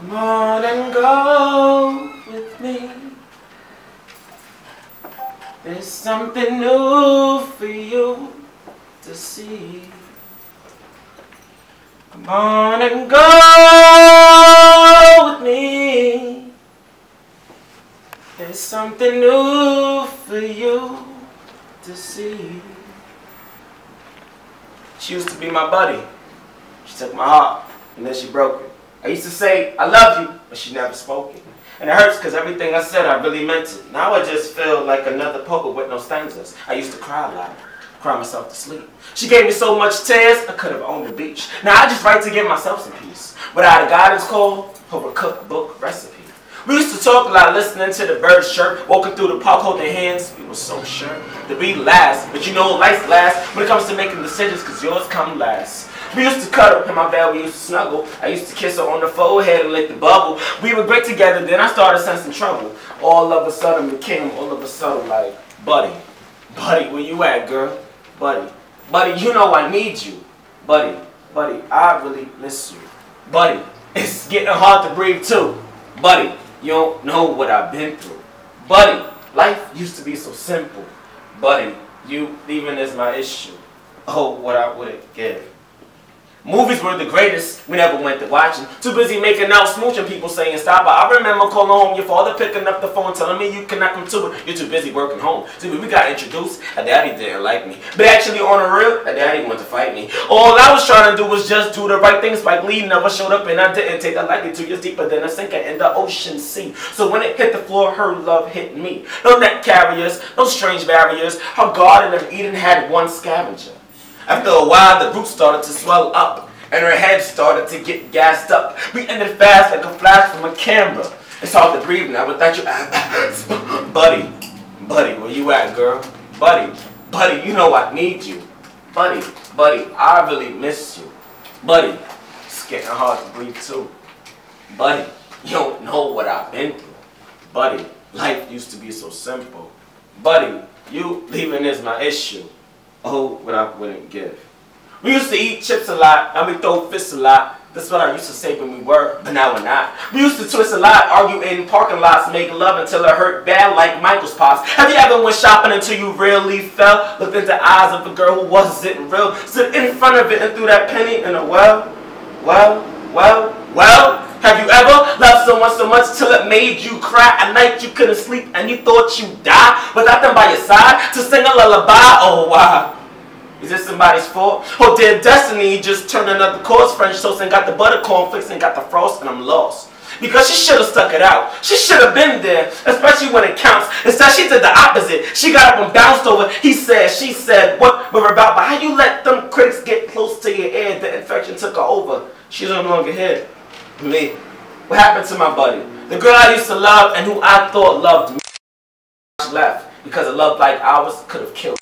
Come on and go with me. There's something new for you to see. Come on and go with me. There's something new for you to see. She used to be my buddy. She took my heart and then she broke it. I used to say, I love you, but she never spoke it. And it hurts because everything I said, I really meant it. Now I just feel like another poet with no stanzas. I used to cry a lot, cry myself to sleep. She gave me so much tears, I could have owned the beach. Now I just write to give myself some peace. Without a guidance call, over a cookbook recipe. We used to talk a lot, listening to the birds chirp, walking through the park holding hands. We were so sure to be last, but you know life lasts when it comes to making decisions, because yours come last. We used to cuddle in my bed, we used to snuggle. I used to kiss her on the forehead and lick the bubble. We were great together, then I started sensing trouble. All of a sudden became all of a sudden like, buddy, buddy, where you at, girl? Buddy, buddy, you know I need you. Buddy, buddy, I really miss you. Buddy, it's getting hard to breathe too. Buddy, you don't know what I've been through. Buddy, life used to be so simple. Buddy, you leaving is my issue. Oh, what I wouldn't give. Movies were the greatest, we never went to watching. Too busy making out, smooching, people saying stop. But I remember calling home, your father picking up the phone, telling me you cannot come to it. You're too busy working home. See, we got introduced, a daddy didn't like me. But actually on the real, a daddy wanted to fight me. All I was trying to do was just do the right thing. Spike Lee never showed up and I didn't take that lightly. 2 years deeper than a sinker in the ocean sea. So when it hit the floor, her love hit me. No net carriers, no strange barriers. Her garden of Eden had one scavenger. After a while, the roots started to swell up, and her head started to get gassed up. We ended fast like a flash from a camera. It's hard to breathe now without you. Buddy, buddy, where you at, girl? Buddy, buddy, you know I need you. Buddy, buddy, I really miss you. Buddy, it's getting hard to breathe too. Buddy, you don't know what I've been through. Buddy, life used to be so simple. Buddy, you leaving is my issue. Oh, what I wouldn't give. We used to eat chips a lot, and we throw fists a lot. That's what I used to say when we were, but now we're not. We used to twist a lot, argue in parking lots, make love until it hurt bad like Michael's pops. Have you ever went shopping until you really fell? Looked into the eyes of a girl who wasn't real, stood in front of it and threw that penny in a well? Have you ever loved someone so much till it made you cry? At night you couldn't sleep and you thought you'd die without them by your side to sing a lullaby? Oh wow. Is this somebody's fault? Oh, dear destiny just turned another course. French toast and got the butter cornflakes and got the frost and I'm lost. Because she should have stuck it out. She should have been there, especially when it counts. Instead, she did the opposite. She got up and bounced over. He said, she said, what we're about. But how you let them critics get close to your ear? The infection took her over. She's no longer here. Me. What happened to my buddy? The girl I used to love and who I thought loved me. She left because a love like ours could have killed.